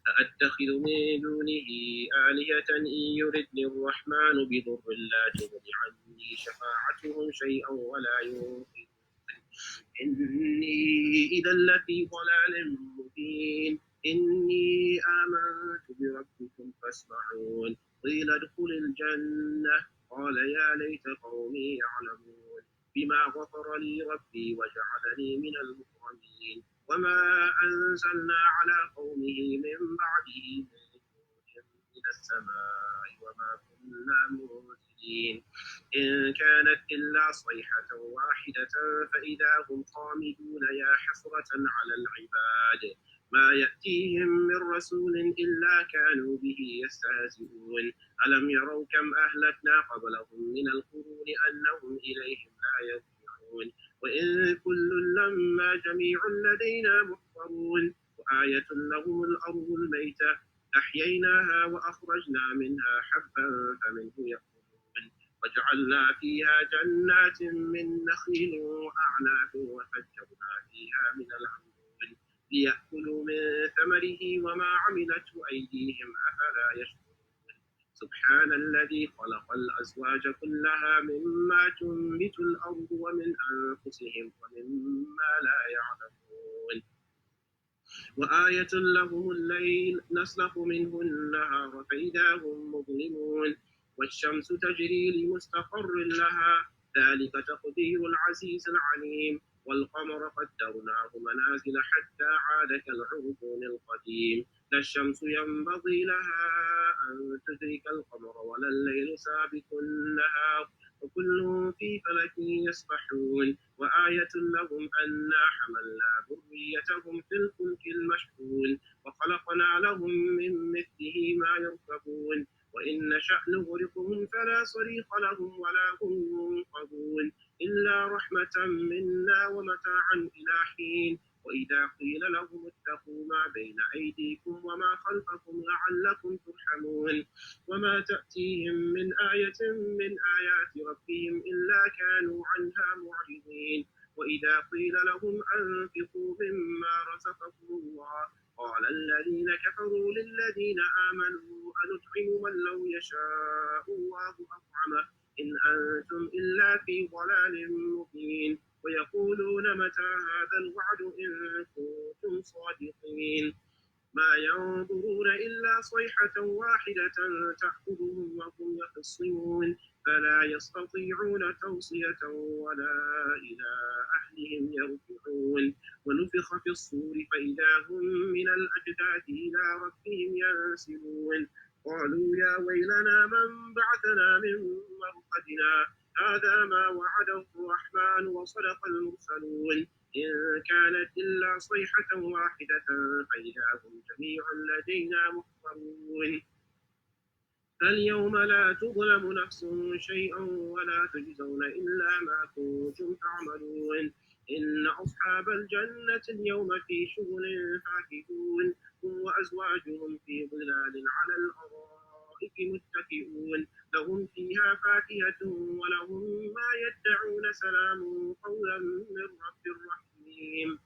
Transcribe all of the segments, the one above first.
أأتخذ من دونه آلهة إن يردني الرحمن بضر لا تغن عني شفاعتهم شيئا ولا ينقذون إني إذا لفي ضلال مبين إني آمنت بربكم فاسمعون قيل ادخل الجنة قال يا ليت قومي يعلمون بما غفر لي ربي وجعلني من المكرمين وما أنزلنا على قومه من بعده من السماء وما كنا منزلين إن كانت إلا صيحة واحدة فإذا هم خامدون يا حسرة على العباد ما يأتيهم من رسول إلا كانوا به يستهزئون ألم يروا كم أهلكنا قبلهم من القرون أنهم إليهم لا يرجعون وإن كل لما جميع لدينا محضرون وآية لهم الأرض الميتة أحييناها وأخرجنا منها حبا فمنه يأكلون وجعلنا فيها جنات من نخيل وأعناب وفجرنا فيها من العيون ليأكلوا من ثمره وما عملته أيديهم أفلا يشكرون سبحان الذي خلق الأزواج كلها مما تنبت الأرض ومن أنفسهم ومما لا يعلمون وآية لهم الليل نسلخ منه النهار فإذا هم مظلمون والشمس تجري لمستقر لها ذلك تقدير العزيز العليم والقمر قدرناه منازل حتى عاد كالعرجون القديم لا الشمس ينبغي لها أن تدرك القمر ولا الليل سابق النهار وكل في فلك يسبحون وآية لهم أنا حملنا ذريتهم في الفلك المشحون وخلقنا لهم من مثله ما يركبون وإن نشأ نغرقهم فلا صريخ لهم ولا هم ينقذون إلا رحمة منا ومتاعا إلى حين وإذا قيل لهم اتقوا ما بين أيديكم وما خلفكم لعلكم ترحمون وما تأتيهم من آية من آيات ربهم إلا كانوا عنها معرضين وإذا قيل لهم أنفقوا مما رزقكم الله قال الذين كفروا للذين آمنوا أنطعم من لو يشاء الله أطعمه إن أنتم إلا في ضلال مبين ويقولون متى هذا الوعد إن كنتم صادقين ما ينظرون إلا صيحة واحدة تأخذهم وهم يخصمون فلا يستطيعون توصية ولا إلى أهلهم يرجعون ونفخ في الصور فإذا هم من الأجداث إلى ربهم ينسلون قالوا يا ويلنا من بعثنا من مرقدنا هذا ما وعد الرحمن وصدق المرسلون إن كانت إلا صيحة واحدة فإذا هم جميع لدينا محضرون فاليوم لا تظلم نفس شيئا ولا تجزون إلا ما كنتم تعملون إن أصحاب الجنة اليوم في شغل فاكهون هم وأزواجهم في ظلال على الأرائك متكئون لهم فيها فاكهة ولهم ما يدعون سلام قولا من رب رحيم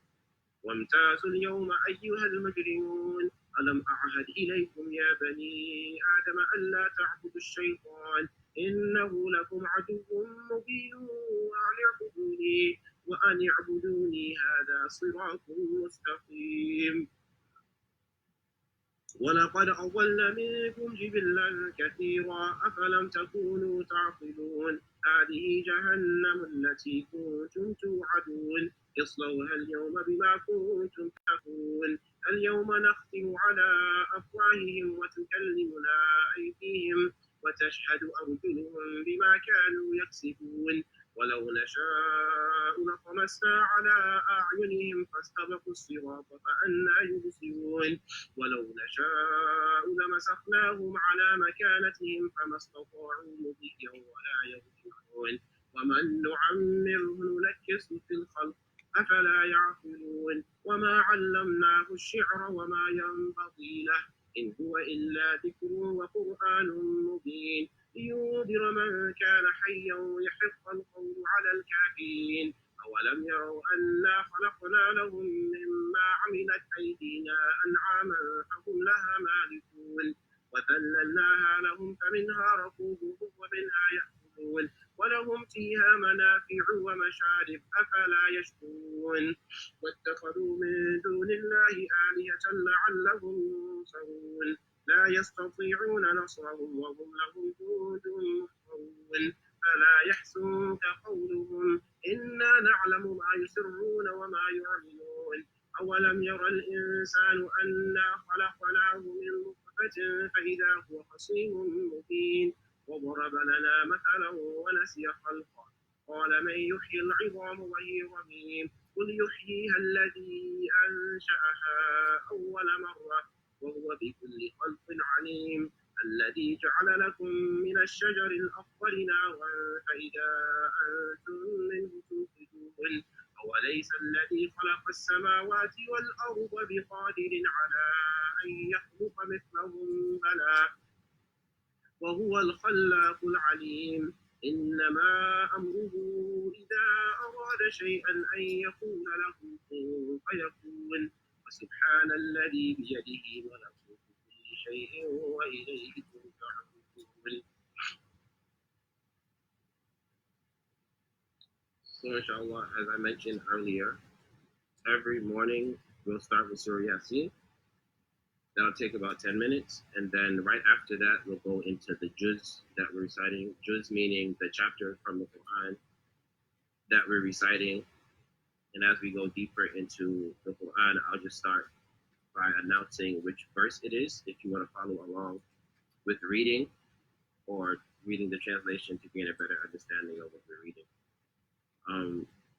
وامتازوا اليوم أيها المجرمون ألم أعهد إليكم يا بني آدم ألا تعبدوا الشيطان إنه لكم عدو مبين وأن اعبدوني هذا صراط مستقيم ولقد أضل منكم جبلا كثيرا أفلم تكونوا تعقلون هذه جهنم التي كنتم توعدون اصلوها اليوم بما كنتم تكفرون اليوم نختم على أفواههم وتكلمنا أيديهم وتشهد أرجلهم بما كانوا يكسبون ولو نشاء لطمسنا على أعينهم فاستبقوا الصراط فأنى يبصرون ولو نشاء لمسخناهم على مكانتهم فما استطاعوا مضيا ولا يرجعون ومن نعمره ننكسه في الخلق أفلا يعقلون وما علمناه الشعر وما ينبغي له إن هو إلا ذكر وقرآن مبين لينذر من كان حيا ويحق القول على الكافرين أولم يروا أنا خلقنا لهم مما عملت أيدينا أنعاما المشارب أفلا يشكرون واتخذوا من دون الله آلهة لعلهم ينصرون لا يستطيعون نصرهم وهم لهم جند محضرون فلا يحزنك قولهم إنا نعلم ما يسرون وما يعلنون أولم ير الإنسان أنا خلقناه من نطفة فإذا هو خصيم مبين وضرب لنا مثلا ونسي خلقه قال من يحيي العظام وهي رميم قل يحييها الذي أنشأها أول مرة وهو بكل خلق عليم الذي جعل لكم من الشجر الأخضر نارا فإذا أنتم منه توقدون أوليس الذي خلق السماوات والأرض بقادر على أن يخلق مثلهم بلى وهو الخلاق العليم إنما أمره إذا أراد شيئا أن يقول له كن فيكون وسبحان الذي بيده ملكوت كل شيء وإليه ترجعون. So inshallah, as I mentioned earlier, every morning we'll start with Surah Yasin. That'll take about 10 minutes, and then right after that we'll go into the juz that we're reciting. Juz meaning the chapter from the Quran that we're reciting. And as we go deeper into the Quran, I'll just start by announcing which verse it is if you want to follow along with reading or reading the translation to gain a better understanding of what we're reading.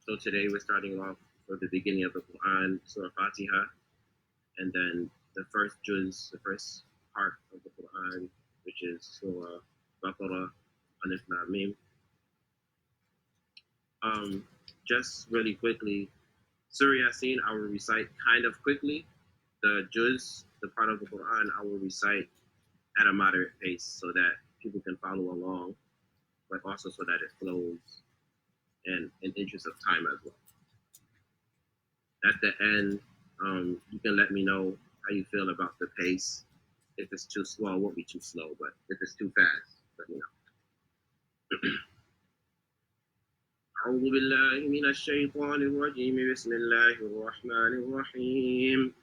So today we're starting off for the beginning of the Quran, Surah Fatiha, and then the first juz, the first part of the Quran, which is Surah Baqarah, Alif Lam Mim. Just really quickly, Surah Yasin I will recite kind of quickly. The juz, the part of the Quran, I will recite at a moderate pace so that people can follow along, but also so that it flows and in interest of time as well. At the end, you can let me know how you feel about the pace. If it's too slow, it won't be too slow, but if it's too fast, let me know. أعوذ بالله من الشيطان الرجيم بسم الله الرحمن الرحيم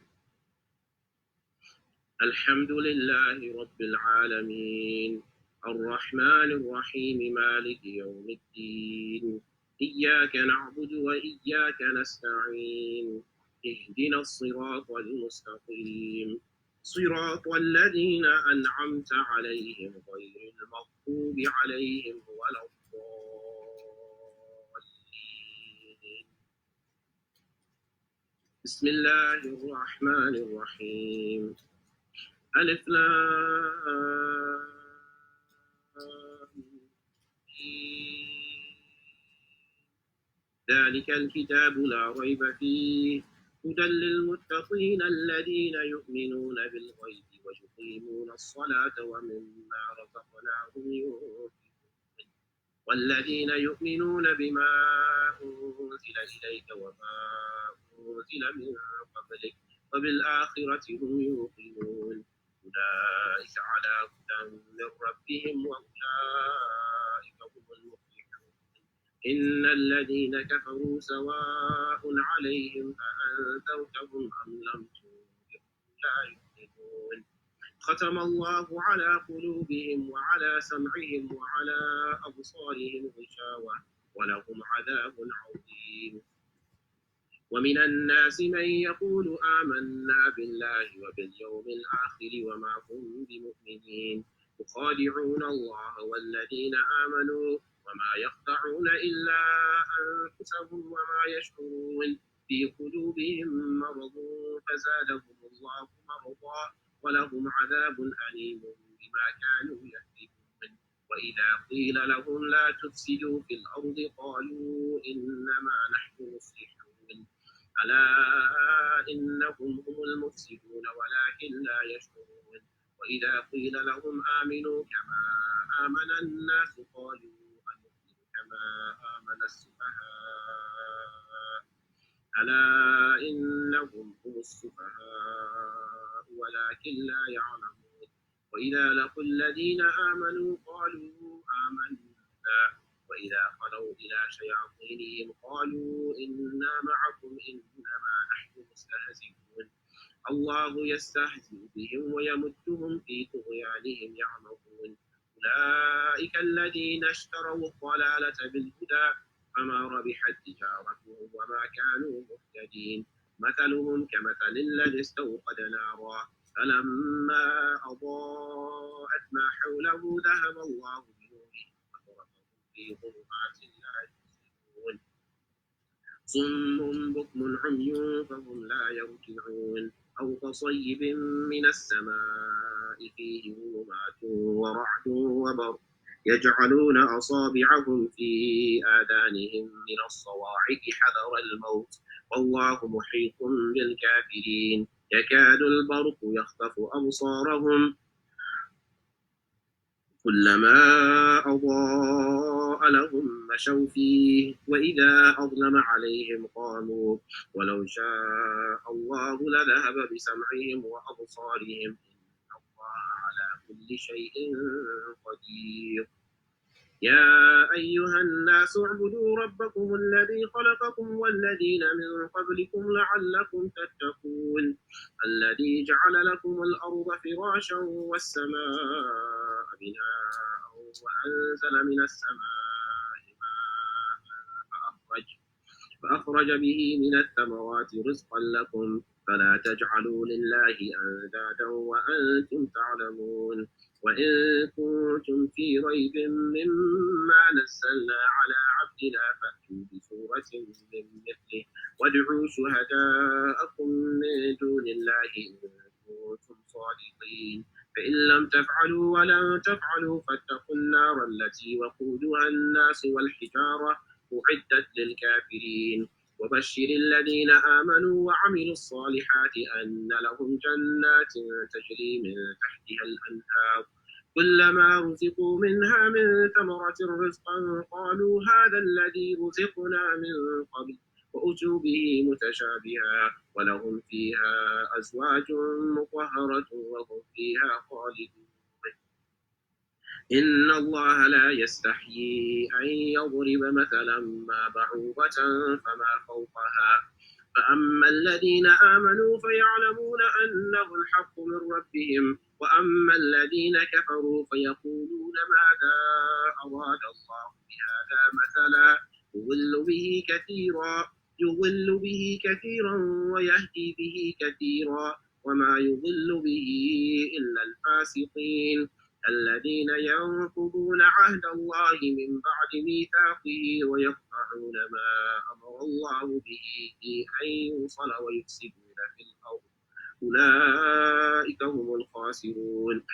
الحمد لله رب العالمين الرحمن الرحيم مالك يوم الدين إياك نعبد وإياك نستعين اهدنا الصراط المستقيم صراط الذين أنعمت عليهم غير المغضوب عليهم ولا الضالين بسم الله الرحمن الرحيم ألف لام ذلك الكتاب لا ريب فيه هدى للمتقين الذين يؤمنون بالغيب ويقيمون الصلاة ومما رزقناهم ينفقون والذين يؤمنون بما أنزل إليك وما أنزل من قبلك وبالآخرة هم يوقنون أولئك على هدى من ربهم وأولئك هم المفلحون إن الذين كفروا سواء عليهم أأنذرتهم أم لم تنذرهم لا يؤمنون ختم الله على قلوبهم وعلى سمعهم وعلى أبصارهم غشاوة ولهم عذاب عظيم ومن الناس من يقول آمنا بالله وباليوم الآخر وما هم بمؤمنين يخادعون الله والذين آمنوا وما يخدعون إلا أنفسهم وما يشعرون في قلوبهم مرض فزادهم الله مرضا ولهم عذاب أليم بما كانوا يكذبون وإذا قيل لهم لا تفسدوا في الأرض قالوا إنما نحن مصلحون ألا إنهم هم المفسدون ولكن لا يشعرون وإذا قيل لهم آمنوا كما آمن الناس قالوا أنؤمن كما آمن السفهاء ألا إنهم هم السفهاء ولكن لا يعلمون وإذا لقوا الذين آمنوا قالوا آمنا وإذا خلوا إلى شياطينهم قالوا إنا معكم إنما نحن مستهزئون الله يستهزئ بهم ويمدهم في طغيانهم يعمهون أولئك الذين اشتروا الضلالة بالهدى فما ربحت تجارتهم وما كانوا مهتدين مثلهم كمثل الذي استوقد نارا فلما أضاءت ما حوله ذهب الله بنورهم وتركهم في ظلمات لا يبصرون صم بكم عمي فهم لا يرجعون أو كصيب من السماء فيه ظلمات ورعد وبرق يجعلون أصابعهم في آذانهم من الصواعق حذر الموت والله محيط بالكافرين يكاد البرق يخطف أبصارهم كلما أضاء لهم مشوا فيه وإذا أظلم عليهم قاموا ولو شاء الله لذهب بسمعهم وأبصارهم إن الله على كل شيء قدير يا أيها الناس اعبدوا ربكم الذي خلقكم والذين من قبلكم لعلكم تتقون الذي جعل لكم الأرض فراشا والسماء بناء وأنزل من السماء ماء فأخرج به من الثمرات رزقا لكم فلا تجعلوا لله أندادا وأنتم تعلمون وإن كنتم في ريب مما نزلنا على عبدنا فأتوا بسورة من مثله وادعوا شهداءكم من دون الله إن كنتم صادقين فإن لم تفعلوا ولن تفعلوا فاتقوا النار التي وقودها الناس والحجارة أعدت للكافرين وبشر الذين آمنوا وعملوا الصالحات أن لهم جنات تجري من تحتها الأنهار كلما رزقوا منها من ثمرة رزقا قالوا هذا الذي رزقنا من قبل وأتوا به متشابها ولهم فيها أزواج مطهرة وهم فيها خالدون إن الله لا يستحيي أن يضرب مثلا ما بعوضة فما فوقها فأما الذين آمنوا فيعلمون أنه الحق من ربهم وأما الذين كفروا فيقولون ماذا أراد الله بهذا مثلا يضل به كثيرا ويهدي به كثيرا وما يضل به إلا الفاسقين الذين ينقضون عهد الله من بعد ميثاقه ويقطعون ما أمر الله به أن يوصل ويفسدون في الأرض أولئك هم الخاسرون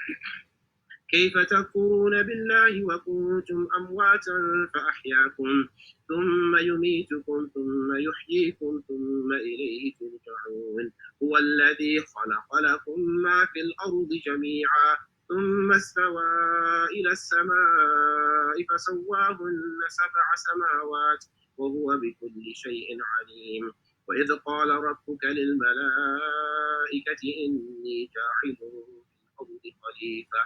كيف تكفرون بالله وكنتم أمواتا فأحياكم ثم يميتكم ثم يحييكم ثم إليه ترجعون هو الذي خلق لكم ما في الأرض جميعا ثم استوى إلى السماء فسواهن 7 سماوات وهو بكل شيء عليم وإذ قال ربك للملائكة إني جاعل في الأرض خليفة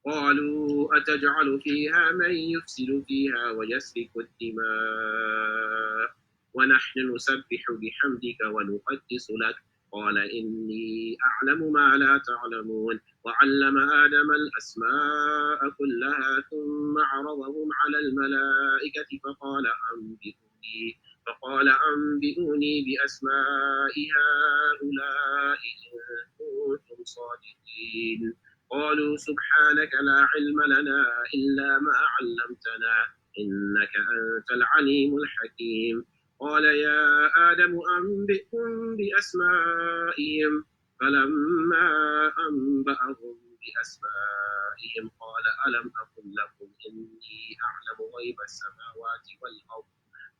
قالوا أتجعل فيها من يفسد فيها ويسفك الدماء ونحن نسبح بحمدك ونقدس لك قال إني أعلم ما لا تعلمون وعلم آدم الأسماء كلها ثم عرضهم على الملائكة فقال أنبئوني بأسماء هؤلاء إن كنتم صادقين قالوا سبحانك لا علم لنا إلا ما علمتنا إنك أنت العليم الحكيم قال يا آدم أنبئهم بأسمائهم فلما أنبأهم بأسمائهم قال ألم أقل لكم إني أعلم غيب السماوات والأرض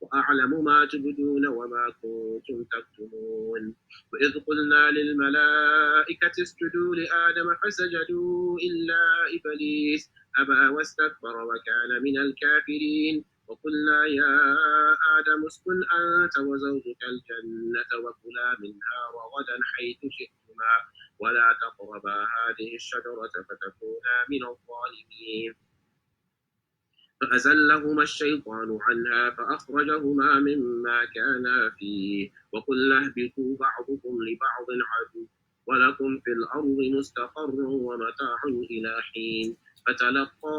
وأعلم ما تبدون وما كنتم تكتمون وإذ قلنا للملائكة اسجدوا لآدم فسجدوا إلا إبليس أبى واستكبر وكان من الكافرين وقلنا يا آدم اسكن أنت وزوجك الجنة وكلا منها رغدا حيث شئتما ولا تقربا هذه الشجرة فتكونا من الظالمين فأزلهما الشيطان عنها فأخرجهما مما كانا فيه وقلنا اهبطوا بعضكم لبعض عدو ولكم في الأرض مستقر ومتاع إلى حين فتلقى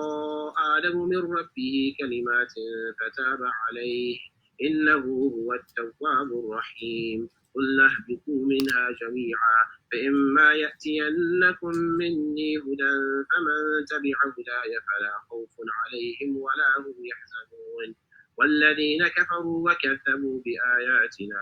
آدم من ربه كلمات فتاب عليه إنه هو التواب الرحيم قلنا اهبطوا منها جميعا فإما يأتينكم مني هدى فمن تبع هداي فلا خوف عليهم ولا هم يحزنون والذين كفروا وكذبوا بآياتنا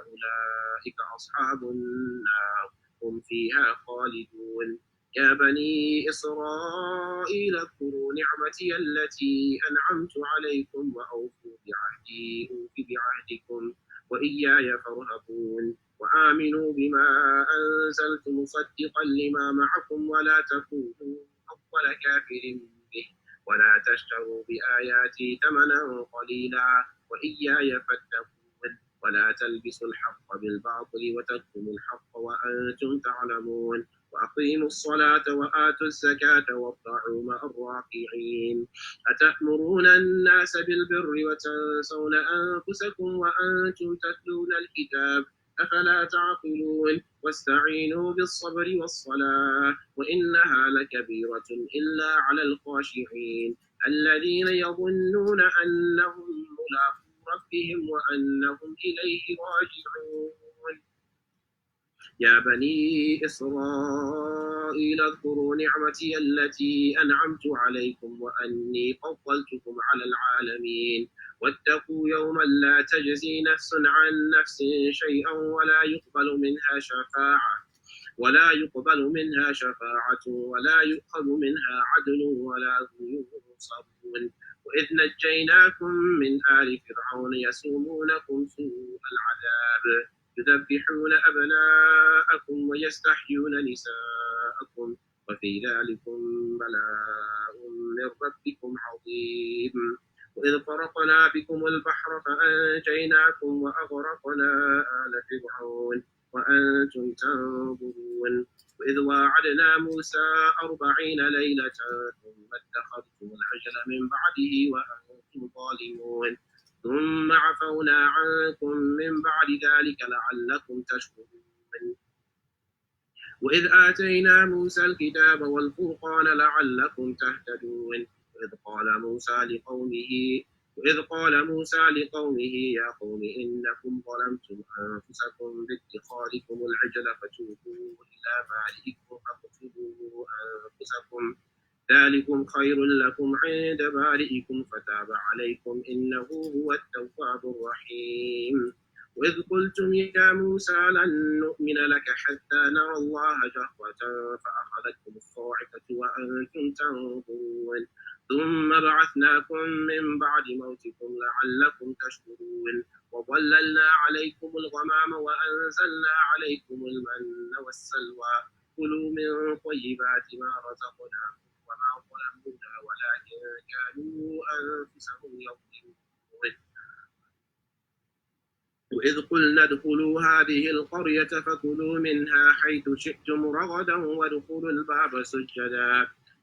أولئك أصحاب النار هم فيها خالدون يا بني إسرائيل اذكروا نعمتي التي أنعمت عليكم وأوفوا بعهدي أوف بعهدكم وإياي فارهبون وآمنوا بما أنزلت مصدقا لما معكم ولا تكونوا أول كافر به ولا تشتروا بآياتي ثمنا قليلا وإياي فاتقون ولا تلبسوا الحق بالباطل وتكتموا الحق وأنتم تعلمون وأقيموا الصلاة وآتوا الزكاة واركعوا مع الراكعين أتأمرون الناس بالبر وتنسون أنفسكم وأنتم تتلون الكتاب أفلا تعقلون واستعينوا بالصبر والصلاة وإنها لكبيرة إلا على الخاشعين الذين يظنون أنهم ملاقو ربهم وأنهم إليه راجعون يا بني إسرائيل اذكروا نعمتي التي أنعمت عليكم وأني فضلتكم على العالمين واتقوا يوما لا تجزي نفس عن نفس شيئا ولا يقبل منها شفاعة ولا يؤخذ منها عدل ولا هم ينصرون وإذ نجيناكم من آل فرعون يسومونكم سوء العذاب يذبحون أبناءكم ويستحيون نساءكم وفي ذلكم بلاء من ربكم عظيم وإذ فرقنا بكم البحر فأنجيناكم وأغرقنا آل فرعون وأنتم تنظرون وإذ واعدنا موسى 40 ليلة ثم اتخذتم العجل من بعده وأنتم ظالمون ثم عفونا عنكم من بعد ذلك لعلكم تشكرون وإذ آتينا موسى الكتاب والفرقان لعلكم تهتدون وإذ قال موسى لقومه يا قوم إنكم ظلمتم أنفسكم باتخاذكم العجل فتوبوا إلى بارئكم فاقتلوا أنفسكم ذلكم خير لكم عند بارئكم فتاب عليكم إنه هو التواب الرحيم وإذ قلتم يا موسى لن نؤمن لك حتى نرى الله جهرة فأخذتكم الصاعقة وأنتم تنظرون ثم بعثناكم من بعد موتكم لعلكم تشكرون وظللنا عليكم الغمام وأنزلنا عليكم المن والسلوى كلوا من طيبات ما رزقناكم وما ظلمونا ولكن كانوا أنفسهم يظلمون وإذ قلنا ادخلوا هذه القرية فكلوا منها حيث شئتم رغدا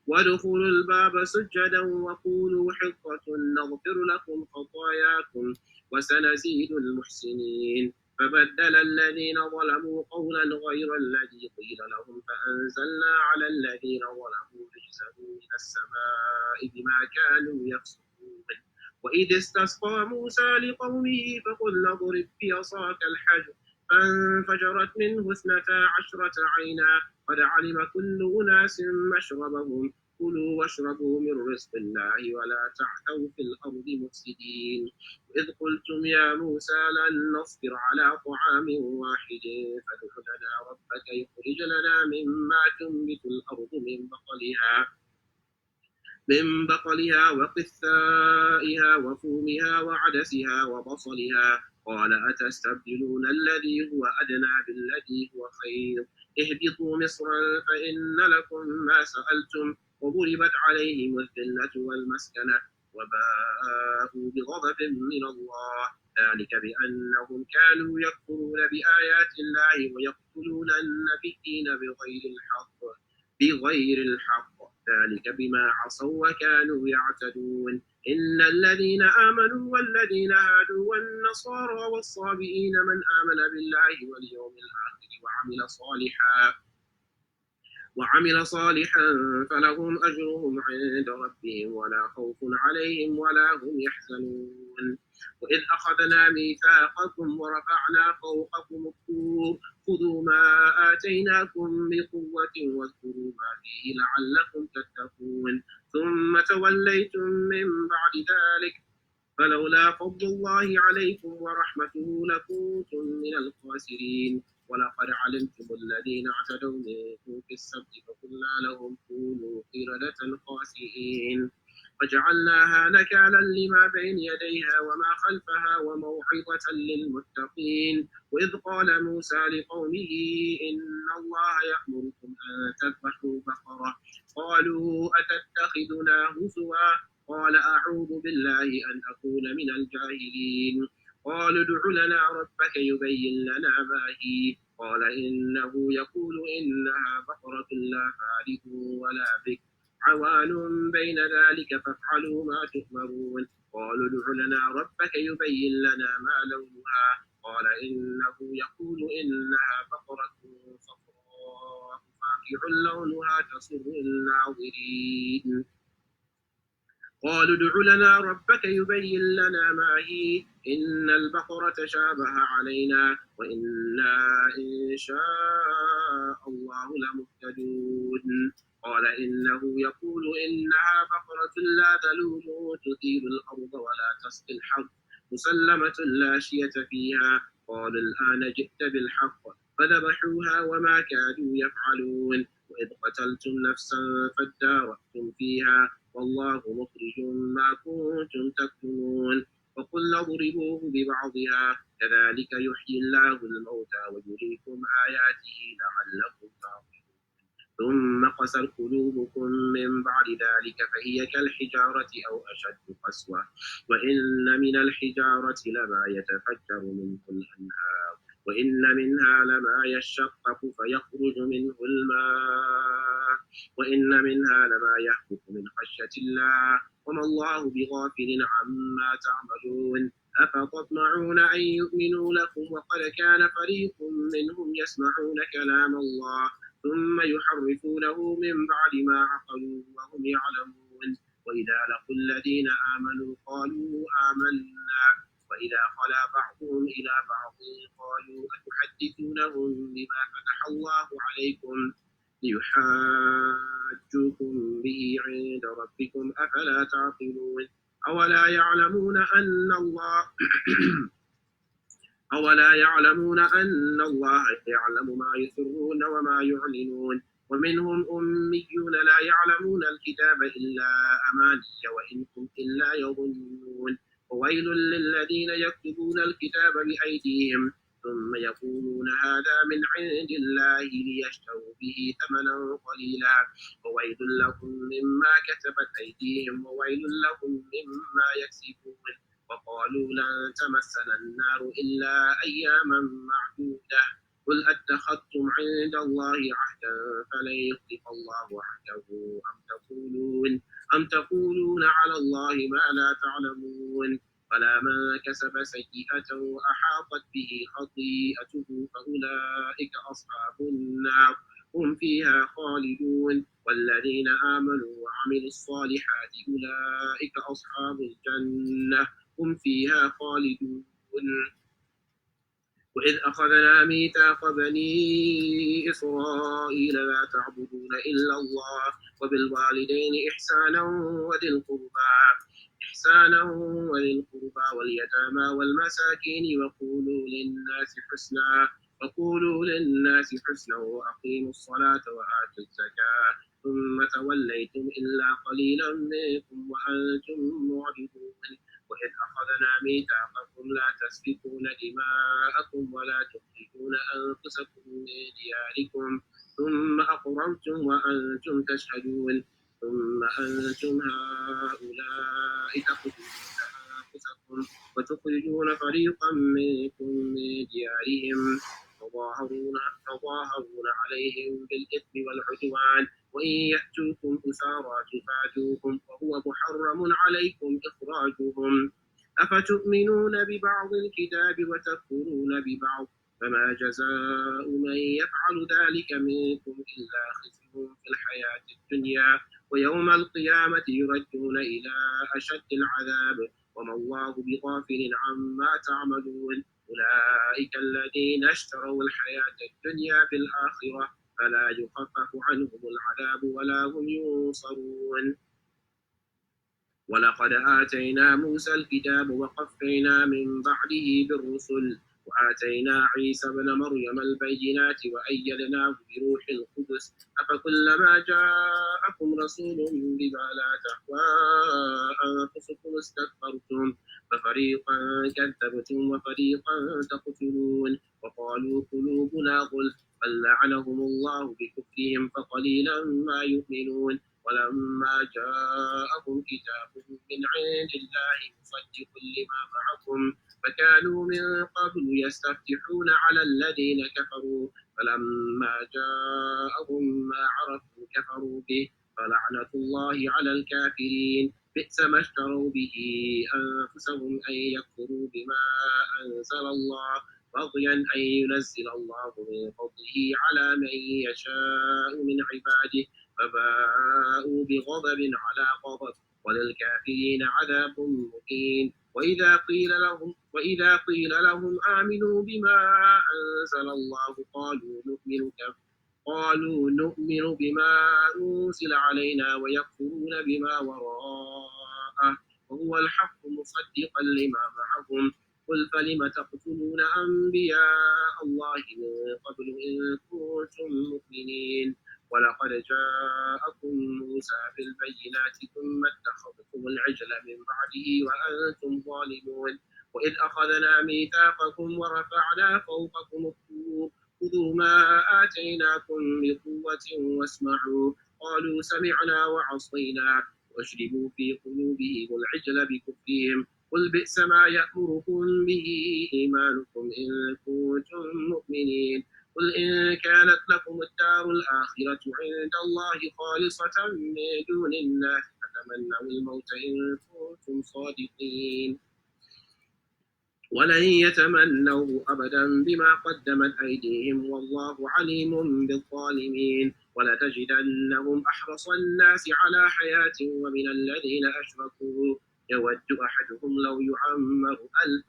وادخلوا الباب سجدا وقولوا حطة نغفر لكم خطاياكم وسنزيد المحسنين فبدل الذين ظلموا قولا غير الذي قيل لهم فأنزلنا على الذين ظلموا رجزا من السماء بما كانوا يفسقون وإذ استسقى موسى لقومه فقلنا اضرب بعصاك الحجر فانفجرت منه 12 عينا قد علم كل أناس مشربهم كلوا واشربوا من رزق الله ولا تعثوا في الأرض مفسدين إذ قلتم يا موسى لن نصبر على طعام واحد فادع لنا ربك يخرج لنا مما تنبت الأرض من بقلها وقثائها وفومها وعدسها وبصلها قال أتستبدلون الذي هو أدنى بالذي هو خير اهبطوا مصرا فإن لكم ما سألتم وضربت عليهم الذلة والمسكنة وباءوا بغضب من الله ذلك بأنهم كانوا يكفرون بآيات الله ويقتلون النبيين بغير الحق ذلك بما عصوا وكانوا يعتدون إن الذين آمنوا والذين هادوا والنصارى والصابئين من آمن بالله واليوم الآخر وعمل صالحا فلهم أجرهم عند ربهم ولا خوف عليهم ولا هم يحزنون وإذ أخذنا ميثاقكم ورفعنا فوقكم الطور خذوا ما آتيناكم بقوة واذكروا ما فيه لعلكم تتقون ثم توليتم من بعد ذلك فلولا فضل الله عليكم ورحمته لكنتم من الخاسرين ولقد علمتم الذين اعتدوا منكم في السبت فقلنا لهم كونوا قردة خاسئين فجعلناها نكالا لما بين يديها وما خلفها وموعظة للمتقين وإذ قال موسى لقومه إن الله يأمركم أن تذبحوا بقرة قالوا أتتخذنا هزوا قال أعوذ بالله أن أكون من الجاهلين قالوا ادع لنا ربك يبين لنا ما هي قال إنه يقول إنها بقرة لا فارغ ولا بكر عوان بين ذلك فافعلوا ما تؤمرون قالوا ادع لنا ربك يبين لنا ما لونها قال إنه يقول إنها بقرة صفراء فاقع لونها تسر الناظرين قالوا ادع لنا ربك يبين لنا ما هي إن البقرة شابه علينا وإنا إن شاء الله لمهتدون قال إنه يقول إنها بقرة لا ذلول تثير الأرض ولا تسقي الحرث مسلمة لا شية فيها قال الآن جئت بالحق فذبحوها وما كادوا يفعلون وإذ قتلتم نفسا فادارأتم فيها والله مخرج ما كنتم تكتمون وقل اضربوه ببعضها كذلك يحيي الله الموتى ويريكم آياته لعلكم تعقلون ثم قست قلوبكم من بعد ذلك فهي كالحجارة أو أشد قسوة وإن من الحجارة لما يتفجر منه الأنهار وإن منها لما يشقق فيخرج منه الماء وإن منها لما يهبط من خشية الله وما الله بغافل عما تعملون أفتطمعون أن يؤمنوا لكم وقد كان فريق منهم يسمعون كلام الله ثم يحرفونه من بعد ما عقلوا وهم يعلمون وإذا لقوا الذين آمنوا قالوا آمنا وإذا خلا بعضهم إلى بعض قالوا أتحدثونهم بما فتح الله عليكم ليحاجوكم به عند ربكم أفلا تعقلون أولا يعلمون أن الله يعلم ما يسرون وما يعلنون ومنهم أميون لا يعلمون الكتاب إلا أماني وإن هم إلا يظنون وويل للذين يكتبون الكتاب بأيديهم ثم يقولون هذا من عند الله ليشتروا به ثمنا قليلا وويل لهم مما كتبت أيديهم وويل لهم مما يكسبون وقالوا لن تمسنا النار إلا أياما معدودة قل أتخذتم عند الله عهدا فلن يخلف الله عهده أم تقولون على الله ما لا تعلمون فلا من كسب سيئة وأحاطت به خطيئته فأولئك أصحاب النار هم فيها خالدون والذين آمنوا وعملوا الصالحات أولئك أصحاب الجنة هم فيها خالدون وإذ أخذنا ميثاق بني إسرائيل لا تعبدون إلا الله وبالوالدين إحسانا وللقربى واليتامى والمساكين وقولوا للناس حسنا وأقيموا الصلاة وآتوا الزكاة ثم توليتم إلا قليلا منكم وأنتم معرضون وإذ أخذنا ميثاقكم لا تسفكون دماءكم ولا تخرجون أنفسكم من دياركم ثم أقررتم وأنتم تشهدون ثم أنتم هؤلاء تقتلون أنفسكم وتخرجون فريقا منكم من ديارهم تظاهرون عليهم بالإثم والعدوان وإن يأتوكم أسارى تفادوهم وهو محرم عليكم إخراجهم أفتؤمنون ببعض الكتاب وتكفرون ببعض فما جزاء من يفعل ذلك منكم إلا خزي في الحياة الدنيا ويوم القيامة يردون إلى أشد العذاب وما الله بغافل عما تعملون أولئك الذين اشتروا الحياة الدنيا بالآخرة فلا يخفف عنهم العذاب ولا هم ينصرون ولقد آتينا موسى الكتاب وقفينا من بعده بالرسل وآتينا عيسى ابن مريم البينات وأيدناه بروح القدس أفكلما جاءكم رسول بما لا تهوى أنفسكم استكبرتم ففريقا كذبتم وفريقا تقتلون وقالوا قلوبنا غلف بل لعنهم الله بكفرهم فقليلا ما يؤمنون ولما جاءهم كتاب من عند الله مصدق لما معكم فكانوا من قبل يستفتحون على الذين كفروا فلما جاءهم ما عرفوا كفروا به فلعنة الله على الكافرين بئس ما اشتروا به أنفسهم أن يكفروا بما أنزل الله بغيا أن ينزل الله من فضله على من يشاء من عباده فباءوا بغضب على غضب وللكافرين عذاب مهين وإذا قيل لهم آمنوا بما أنزل الله قالوا نؤمن بما أنزل علينا ويكفرون بما وراءه وهو الحق مصدقا لما معهم قل فلم تقتلون أنبياء الله من قبل إن كنتم مؤمنين ولقد جاءكم موسى بالبينات ثم اتخذتم العجل من بعده وأنتم ظالمون وإذ أخذنا ميثاقكم ورفعنا فوقكم الطور خذوا ما آتيناكم بقوة واسمعوا قالوا سمعنا وعصينا وأشربوا في قلوبهم العجل بكفرهم قل بئس ما يأمركم به إيمانكم إن كنتم مؤمنين قل إن كانت لكم الدار الآخرة عند الله خالصة من دون الناس فتمنوا الموت إن كنتم صادقين ولن يتمنوه أبدا بما قدمت أيديهم والله عليم بالظالمين ولتجدنهم أحرص الناس على حياة ومن الذين أشركوا يود أحدهم لو يعمر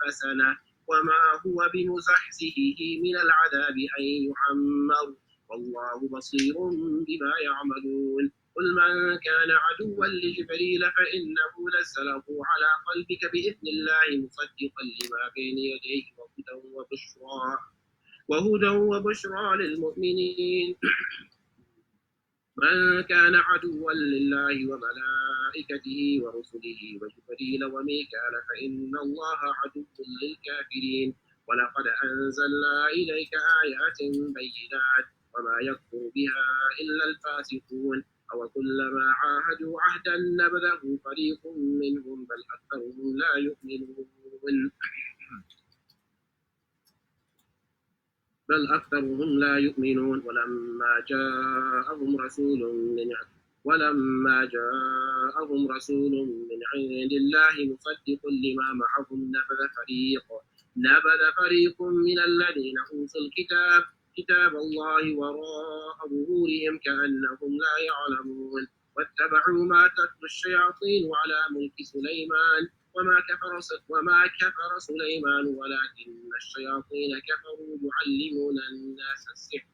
1000 سنة وما هو بمزحزحه من العذاب أن يعمر والله بصير بما يعملون قل من كان عدوا لجبريل فإنه نزله على قلبك بإذن الله مصدقا لما بين يديه وهدى وبشرى للمؤمنين من كان عدوا لله وملائكته ورسله وجبريل وميكال فإن الله عدو للكافرين ولقد أنزلنا إليك آيات بينات وما يكفر بها إلا الفاسقون أو كلما عاهدوا عهدا نبذه فريق منهم بل أكثرهم لا يؤمنون ولما جاءهم رسول من عند الله مصدق لما معهم نبذ فريق من الذين أوتوا كتاب الله وراء ظهورهم كأنهم لا يعلمون واتبعوا ما تتلو الشياطين على ملك سليمان وما كفر سليمان ولكن الشياطين كفروا يعلمون الناس السحر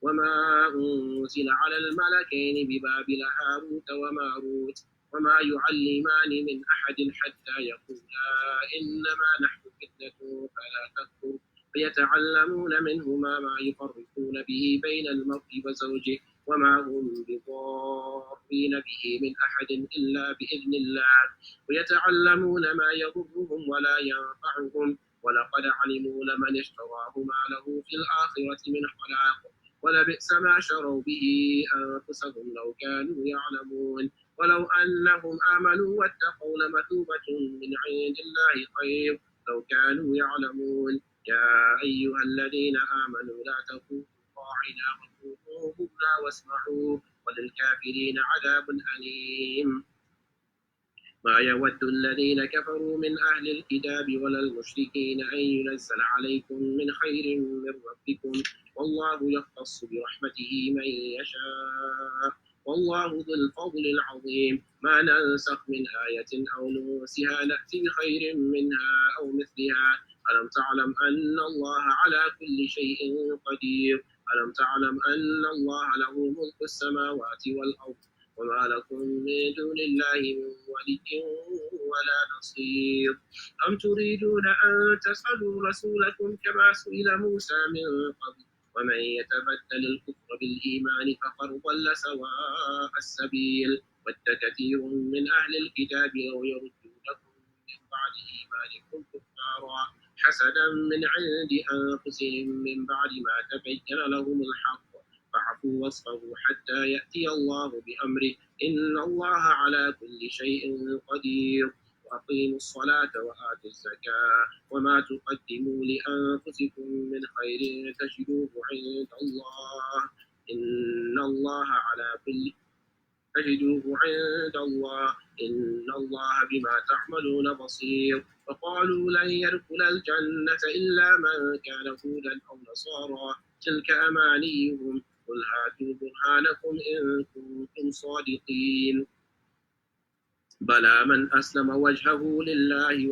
وما أنزل على الملكين ببابل هاروت وماروت وما يعلمان من أحد حتى يقولا إنما نحن فتنة فلا تكفر فيتعلمون منهما ما يفرقون به بين المرء وزوجه وما هم بضارين به من أحد إلا بإذن الله ويتعلمون ما يضرهم ولا ينفعهم ولقد علموا لمن اشتراه ما له في الآخرة من خلاق ولبئس ما شروا به أنفسهم لو كانوا يعلمون ولو أنهم آمنوا واتقوا لمثوبة من عند الله خير لو كانوا يعلمون يا أيها الذين آمنوا لا تقولوا راعنا وقولوا انظرنا واسمعوا وللكافرين عذاب أليم. ما يود الذين كفروا من أهل الكتاب ولا المشركين أن ينزل عليكم من خير من ربكم والله يختص برحمته من يشاء والله ذو الفضل العظيم. ما ننسخ من آية أو ننسها نأتي بخير منها أو مثلها. ألم تعلم أن الله على كل شيء قدير. ألم تعلم أن الله له ملك السماوات والأرض وما لكم من دون الله من ولي ولا نصير. أم تريدون أن تسألوا رسولكم كما سئل موسى من قبل ومن يتبدل الكفر بالإيمان فقد ضل سواء السبيل. ود كثير من أهل الكتاب لو يردونكم من بعد إيمانكم كفارا حسدا من عند أنفسهم من بعد ما تبين لهم الحق فاعفوا واصفحوا حتى يأتي الله بأمره إن الله على كل شيء قدير. وأقيموا الصلاة وآتوا الزكاة وما تقدموا لأنفسكم من خير تجدوه عند الله إن الله على كل تجدوه عند الله إن الله بما تعملون بصير. وقالوا لن يدخل الجنة إلا من كان هودا أو نصارى تلك أمانيهم قل هاتوا برهانكم إن كنتم صادقين. بلى من أسلم وجهه لله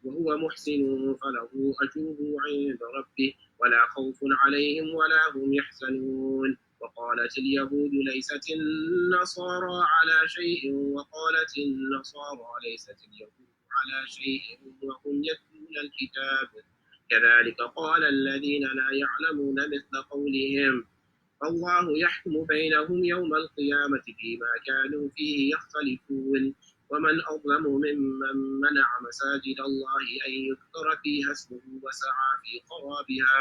وهو محسن فله أجره عند ربه ولا خوف عليهم ولا هم يحزنون. وقالت اليهود ليست النصارى على شيء وقالت النصارى ليست اليهود على شيء وهم يتلون الكتاب كذلك قال الذين لا يعلمون مثل قولهم الله يحكم بينهم يوم القيامة فيما كانوا فيه يختلفون. ومن أظلم ممن منع مساجد الله أن يذكر فيها اسمه وسعى في خرابها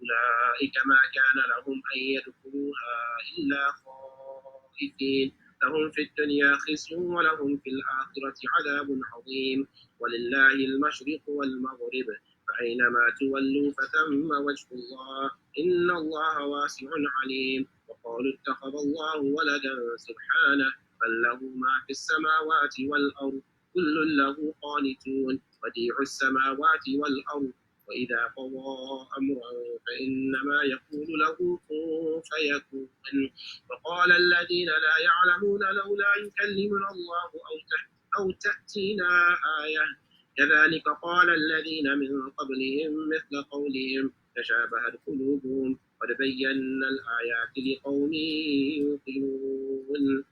أولئك ما كان لهم أن يدخلوها إلا خائفين لهم في الدنيا خزي ولهم في الآخرة عذاب عظيم. ولله المشرق والمغرب فأينما تولوا فثم وجه الله إن الله واسع عليم. وقالوا اتخذ الله ولدا سبحانه بل له ما في السماوات والأرض كل له قانتون بديع السماوات والأرض وإذا قضى أمرا فإنما يقول له كن فيكون. وقال الذين لا يعلمون لولا يكلمنا الله أو تأتينا آية كذلك قال الذين من قبلهم مثل قولهم تشابهت قلوبهم قد بينا الآيات لقوم يوقنون.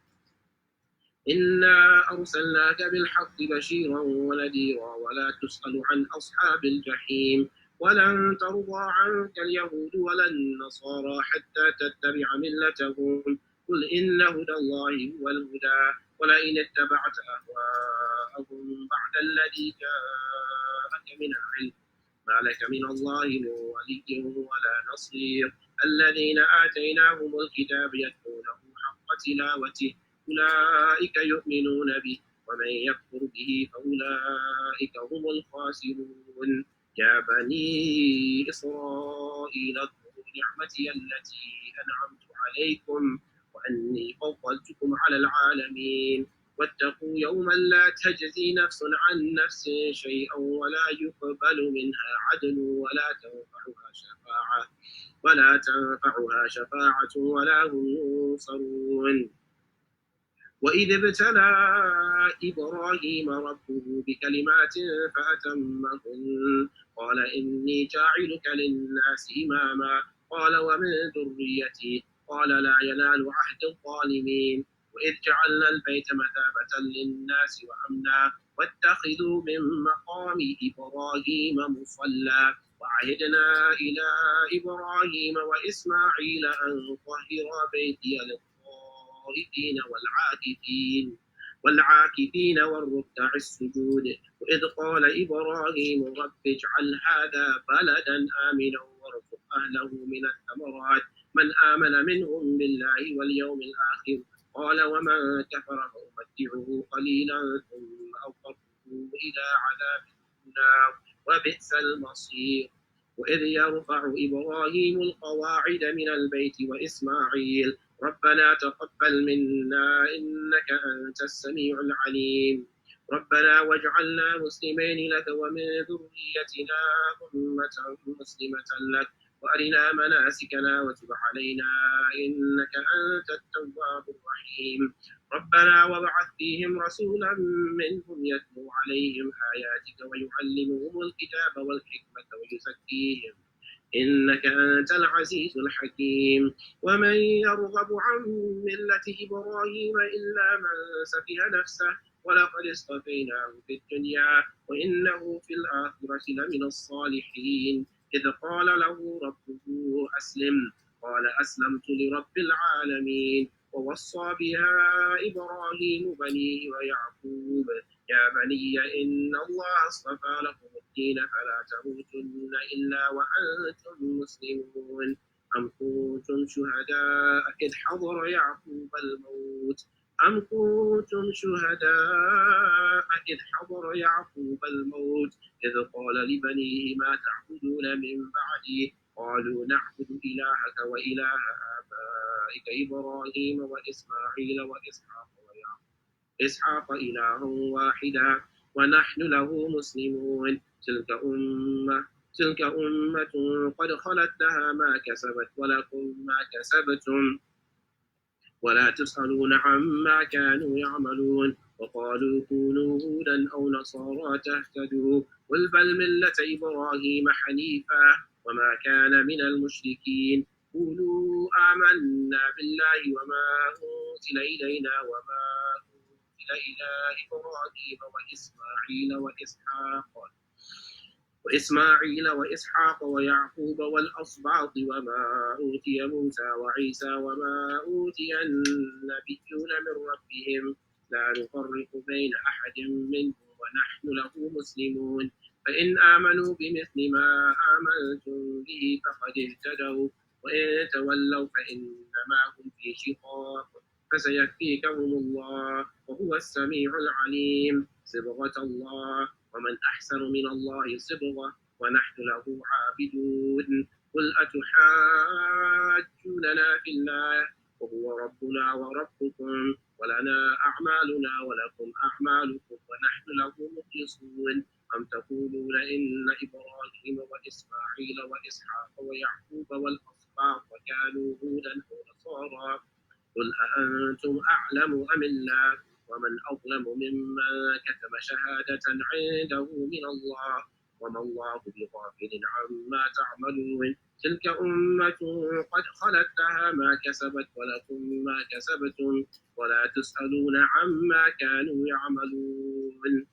إنا أرسلناك بالحق بشيرا ونذيرا ولا تسأل عن أصحاب الجحيم. ولن ترضى عنك اليهود ولا النصارى حتى تتبع ملتهم قل إن هدى الله هو الهدى ولئن اتبعت أهواءهم بعد الذي جاءك من العلم ما لك من الله من ولي ولا نصير. الذين آتيناهم الكتاب يتلونه حق تلاوته أولئك يؤمنون به ومن يكفر به فأولئك هم الخاسرون. يا بني إسرائيل اذكروا نعمتي التي أنعمت عليكم وأني فضلتكم على العالمين واتقوا يوما لا تجزي نفس عن نفس شيئا ولا يقبل منها عدل ولا تنفعها شفاعة ولا هم ينصرون. وإذ ابتلى إبراهيم ربه بكلمات فأتمهن قال إني جاعلك للناس إماما قال ومن ذريتي قال لا ينال عهد الظالمين. وإذ جعلنا البيت مثابة للناس وأمنا واتخذوا من مقام إبراهيم مصلى وعهدنا إلى إبراهيم وإسماعيل أن طهرا بيتي للطائفين والعاكفين والركع السجود. وإذ قال إبراهيم رب اجعل هذا بلدا آمنا وارزق أهله من الثمرات من آمن منهم بالله واليوم الآخر قال ومن كفر فأمتعه قليلا ثم أضطره إلى عذاب النار وبئس المصير. وإذ يرفع إبراهيم القواعد من البيت وإسماعيل ربنا تقبل منا إنك أنت السميع العليم ربنا واجعلنا مسلمين لك ومن ذريتنا أمة مسلمة لك وأرنا مناسكنا وتب علينا إنك أنت التواب الرحيم ربنا وابعث فيهم رسولا منهم يتلو عليهم آياتك ويعلمهم الكتاب والحكمة ويزكيهم إنك أنت العزيز الحكيم ومن يرغب عن ملة إبراهيم إلا من سفه نفسه ولقد اصطفيناه في الدنيا وإنه في الآخرة لمن الصالحين إذ قال له ربه أسلم قال أسلمت لرب العالمين ووصى بها إبراهيم بنيه ويعقوب يا بني إن الله اصطفى لكم الدين فلا تموتن إلا وأنتم مسلمون أم كنتم شهداء إذ حضر يعقوب الموت أم كنتم شهداء إذ حضر يعقوب الموت إذ قال لبنيه ما تعبدون من بعدي قالوا نعبد إلهك وإله آبائك إبراهيم وإسماعيل وإسحاق إله واحدا ونحن له مسلمون تلك أمة قد خلت لها ما كسبت ولكم ما كسبتم ولا تسألون عما كانوا يعملون وقالوا كونوا هودا أو نصارى تهتدوا قل بل ملة إبراهيم حنيفا وما كان من المشركين قولوا آمنا بالله وما أنزل إلينا وما أنزل إلى إبراهيم وإسماعيل وإسحاق ويعقوب والأسباط وما أوتي موسى وعيسى وما أوتي النبيون من ربهم لا نفرق بين أحد منهم ونحن له مسلمون فإن آمنوا بمثل ما آمنتم به فقد اهتدوا وإن تولوا فإنما هم في شقاق فسيكفيكهم الله وهو السميع العليم صبغة الله ومن أحسن من الله صبغة ونحن له عابدون قل أتحاجوننا في الله وهو ربنا وربكم ولنا أعمالنا ولكم أعمالكم ونحن له مخلصون أم تقولون إن إبراهيم وإسماعيل وإسحاق ويعقوب والأسباط كانوا هودا أو نصارى قل أأنتم أعلم أم الله ومن أظلم ممن كتم شهادة عنده من الله وما الله بغافل عما تعملون تلك أمة قد خلت لها ما كسبت ولكم ما كسبتم ولا تسألون عما كانوا يعملون.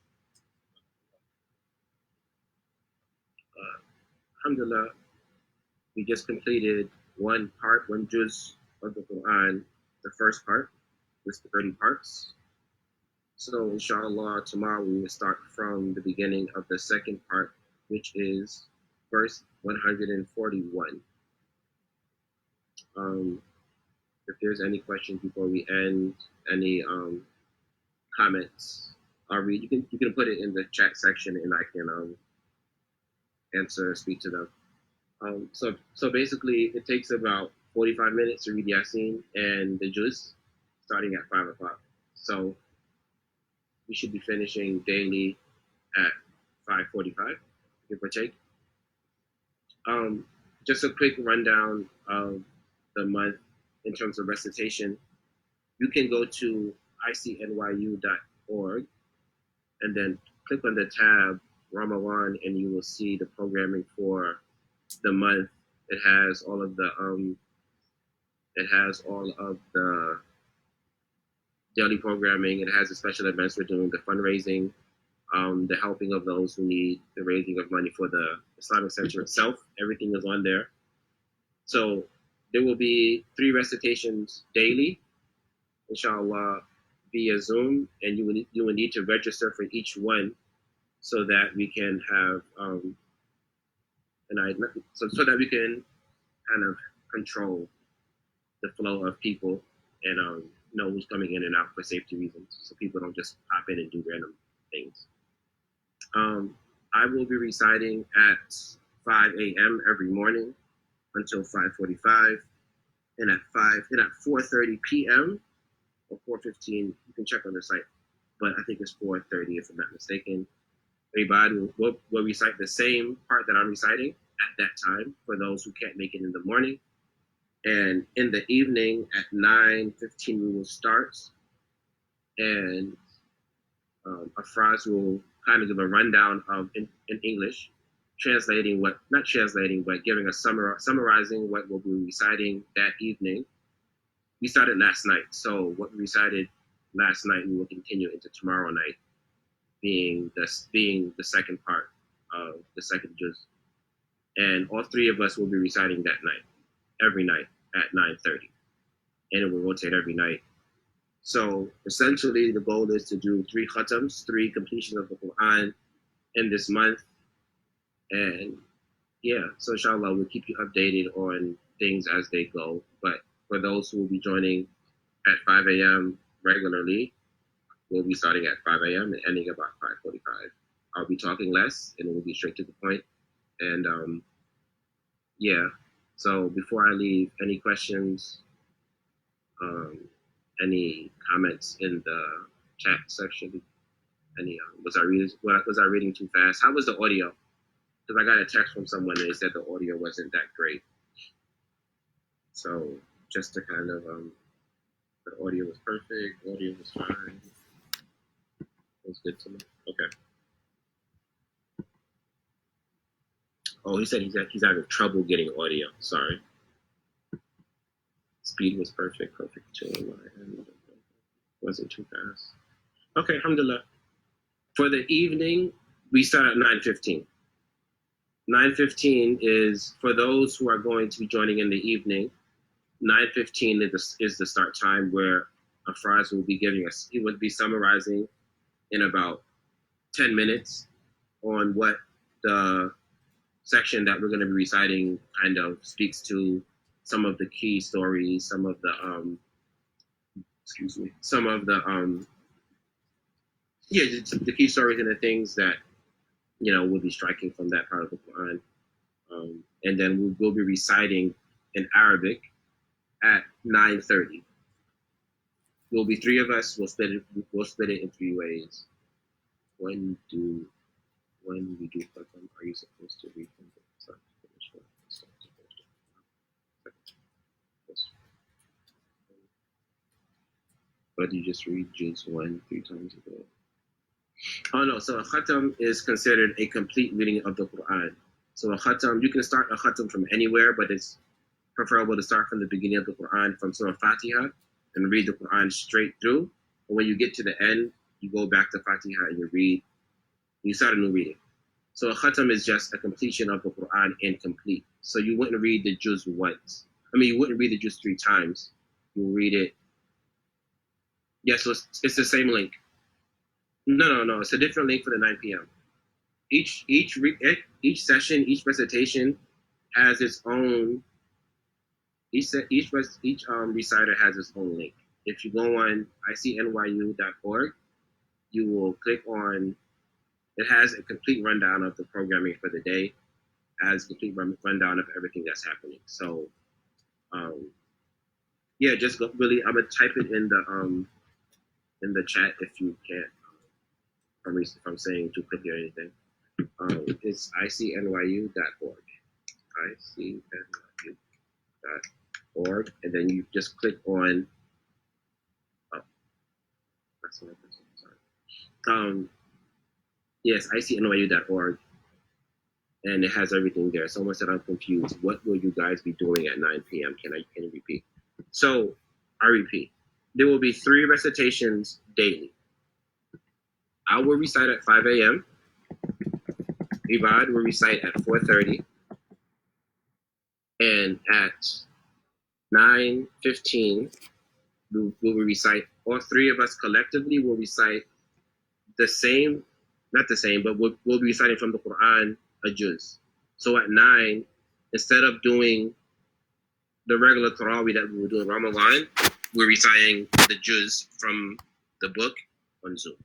Alhamdulillah, we just completed one juz of the Quran, the first part, with the 30 parts. So inshallah, tomorrow we will start from the beginning of the second part, which is verse 141. If there's any questions before we end, any comments, I'll read. You can put it in the chat section, and I can answer, speak to them. So basically, it takes about 45 minutes to read Yasin and the juz, starting at 5 o'clock. So we should be finishing daily at 5:45, give or take. Just a quick rundown of the month in terms of recitation. You can go to ICNYU.org and then click on the tab Ramadan, and you will see the programming for the month. It has all of the daily programming. It has the special events we're doing, the fundraising, the helping of those who need, the raising of money for the Islamic Center itself. Everything is on there. So there will be 3 recitations daily, inshallah, via Zoom, and you will need to register for each one so that we can have so that we can kind of control the flow of people and know who's coming in and out for safety reasons, so people don't just pop in and do random things. I will be reciting at 5 a.m. every morning until 5:45, and at 4:30 p.m. or 4:15, you can check on the site, but I think it's 4:30 if I'm not mistaken. Everybody will recite the same part that I'm reciting at that time for those who can't make it in the morning. And in the evening at 9:15 we will start, and Afraz will kind of give a rundown of in English, translating what, not translating, but giving a summarizing what we'll be reciting that evening. We started last night, so what we recited last night we will continue into tomorrow night, being the second part of the second juz. And all three of us will be reciting that night, every night at 9:30, and it will rotate every night. So essentially, the goal is to do 3 khatams, 3 completions of the Quran in this month. And yeah, so inshallah, we'll keep you updated on things as they go. But for those who will be joining at 5 a.m. regularly, we'll be starting at 5 a.m. and ending about 5:45. I'll be talking less, and it will be straight to the point. And yeah, so before I leave, any questions? Any comments in the chat section? Any was I reading too fast? How was the audio? Because I got a text from someone and they said the audio wasn't that great. So just to kind of the audio was perfect, audio was fine. It was good to me. Okay. Oh, he said he's having trouble getting audio. Sorry. Speed was perfect too on my end. Wasn't too fast. Okay, alhamdulillah. For the evening, we start at 9:15. 9:15 is for those who are going to be joining in the evening. 9:15 is the start time where Afraz will be giving us. He would be summarizing in about 10 minutes on what the section that we're going to be reciting kind of speaks to, some of the key stories, some of the the key stories and the things that will be striking from that part of the Quran. And then we'll be reciting in Arabic at 9:30. We'll be 3 of us. We'll split it in 3 ways. When we do Khatam, are you supposed to read from the start to finish? But you just read Juz 1 3 times a day. Oh no, so a Khatam is considered a complete reading of the Quran. So a Khatam, you can start a Khatam from anywhere, but it's preferable to start from the beginning of the Quran, from Surah Fatiha, and read the Quran straight through. And when you get to the end, you go back to Fatiha and you start a new reading. So a Khatam is just a completion of the Quran incomplete. So you wouldn't read the Juz once. You wouldn't read the Juz 3 times. You'll read it. Yeah, so it's the same link. No. It's a different link for the 9 p.m. Each session, each recitation has its own. Each reciter has its own link. If you go on ICNYU.org, you will click on. It has a complete rundown of the programming for the day, as a complete rundown of everything that's happening. So, yeah, just go. Really, I'm gonna type it in the chat if you can't. If I'm saying too quickly or anything. It's ICNYU.org. ICNYU.org, and then you just click on. Oh, that's another person. Sorry. Yes, ICNYU.org, and it has everything there. Someone said I'm confused. What will you guys be doing at 9 p.m.? Can you repeat? So I repeat. There will be 3 recitations daily. I will recite at 5 a.m. Ibad will recite at 4:30, and at 9:15 we will recite. All 3 of us collectively will recite the same, not the same, but we'll be reciting from the Quran a juz. So at 9, instead of doing the regular Tarawih that we were doing Ramadan, we're reciting the juz from the book on Zoom.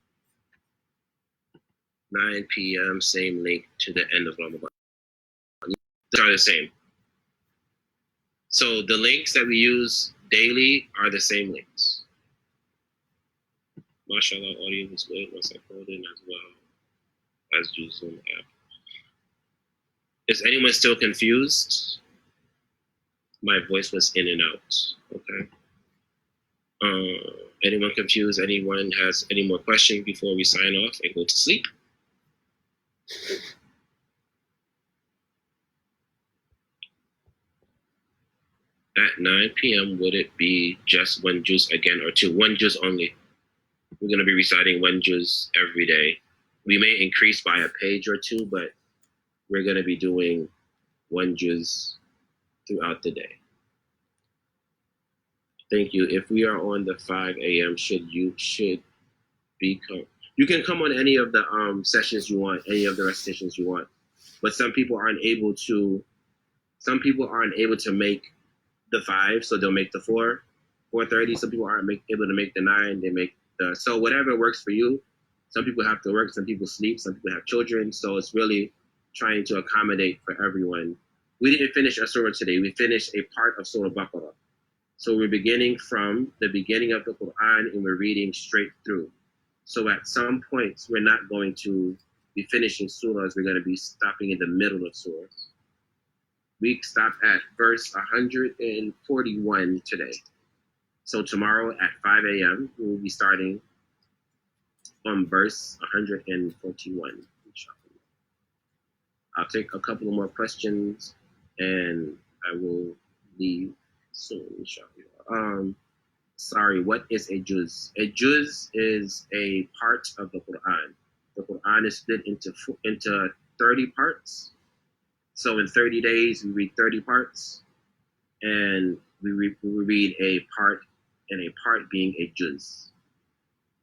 9 p.m., same link to the end of Ramadan. They are the same. So the links that we use daily are the same links. MashaAllah, audio was good once I called in as well as use Zoom app. Is anyone still confused? My voice was in and out. Okay. Anyone confused? Anyone has any more questions before we sign off and go to sleep? At 9 p.m., would it be just one juz again or two? One juz only. We're going to be reciting one juz every day. We may increase by a page or two, but we're going to be doing one juz throughout the day. Thank you. If we are on the 5 a.m., you should you can come on any of the sessions you want, any of the recitations you want. But some people aren't able to make the 5, so they'll make the 4:30. Some people aren't able to make the 9, they make so whatever works for you. Some people have to work, some people sleep, some people have children, so it's really trying to accommodate for everyone. We didn't finish a surah today. We finished a part of Surah Baqarah. So we're beginning from the beginning of the Quran and we're reading straight through. So at some points, we're not going to be finishing surahs. We're going to be stopping in the middle of surahs. We stopped at verse 141 today. So tomorrow at 5 a.m., we'll be starting on verse 141. I'll take a couple of more questions and I will leave soon, inshallah. Sorry, what is a juz? A juz is a part of the Quran. The Quran is split into 30 parts. So in 30 days, we read 30 parts, and we read a part, and a part being a juz.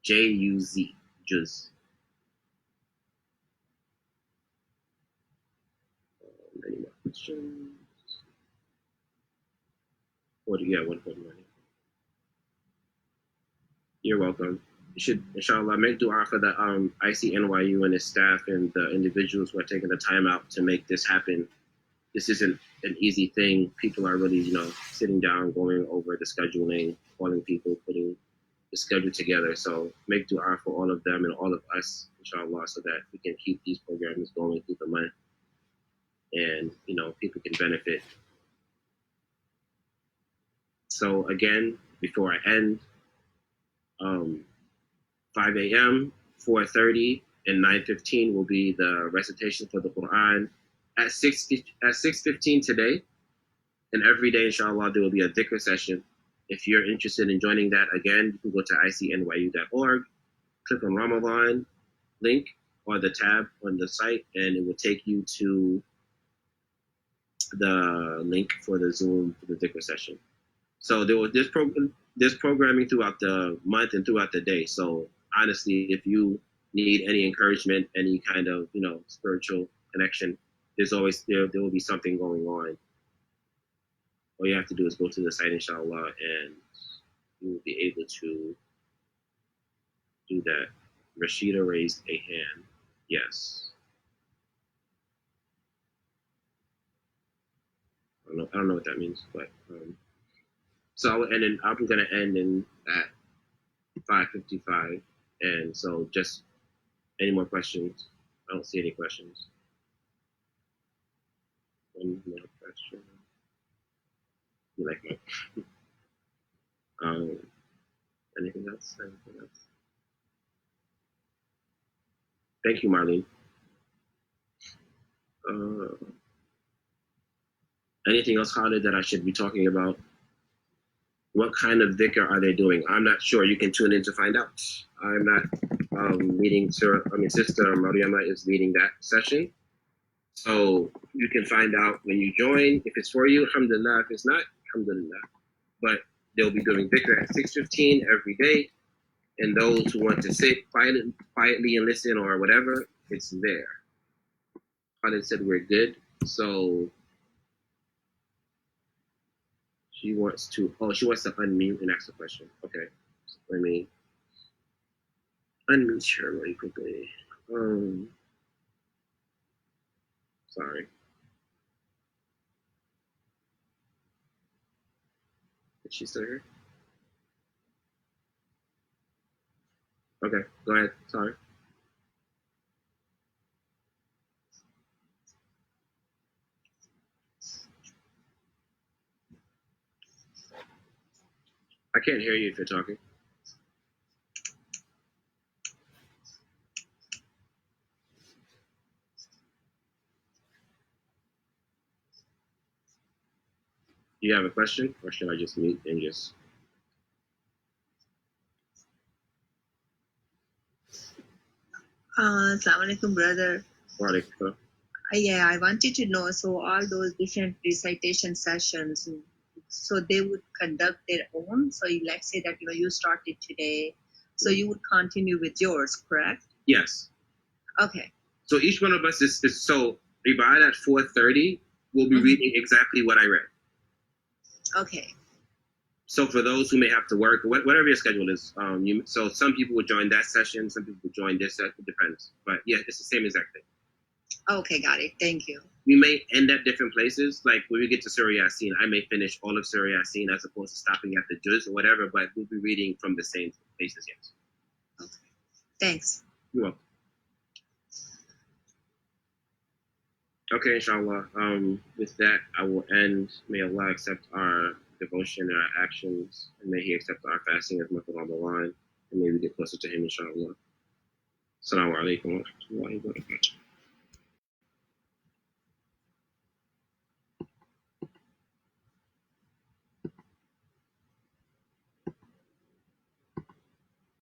J-U-Z, juz. Any more questions? Yeah, 141. You're welcome. You should, inshallah, make dua for the ICNYU and its staff and the individuals who are taking the time out to make this happen. This isn't an easy thing. People are really, sitting down, going over the scheduling, calling people, putting the schedule together. So make dua for all of them and all of us, inshallah, so that we can keep these programs going through the month and, people can benefit. So again, before I end, 5 a.m., 4:30, and 9:15 will be the recitation for the Quran. At 6:15 today, and every day, inshallah, there will be a dhikr session. If you're interested in joining that, again, you can go to ICNYU.org, click on Ramadan link or the tab on the site, and it will take you to the link for the Zoom for the dhikr session. So there's programming throughout the month and throughout the day. So honestly, if you need any encouragement, any kind of spiritual connection, there will be something going on. All you have to do is go to the site, inshallah, and you will be able to do that. Rashida raised a hand. Yes. I don't know what that means, but so I'm going to end in at 5:55, and so just any more questions? I don't see any questions. One more question. You like my anything else? Anything else? Thank you, Marlene. Anything else, Khalid, that I should be talking about? What kind of dhikr are they doing? I'm not sure. You can tune in to find out. I'm not Sister Mariama is leading that session. So you can find out when you join. If it's for you, alhamdulillah. If it's not, alhamdulillah. But they'll be doing dhikr at 6:15 every day. And those who want to sit quietly and listen or whatever, it's there. Khalid said we're good. So she wants to unmute and ask a question. Okay. So let me unmute her really quickly. Sorry. Is she still here? Okay, go ahead. Sorry. I can't hear you if you're talking. Do you have a question, or should I just mute and just? Assalamu alaikum, brother. Walaikum. Yeah, I wanted to know, so all those different recitation sessions, so they would conduct their own? So let's say that you started today, so you would continue with yours, correct? Yes. Okay. So each one of us is so Ibad at 4:30 will be reading exactly what I read. Okay. So for those who may have to work, whatever your schedule is, so some people would join that session, some people would join this. It depends. But yeah, it's the same exact thing. Okay, got it. Thank you. We may end at different places. Like when we get to Surah Yasin, I may finish all of Surah Yasin as opposed to stopping at the Juz or whatever, but we'll be reading from the same places, yes. Okay. Thanks. You're welcome. Okay, inshallah. With that, I will end. May Allah accept our devotion and our actions, and may He accept our fasting as month of Ramadan, and may we get closer to Him, inshallah. Assalamu alaikum wa rahmatullahi wa barakatuh.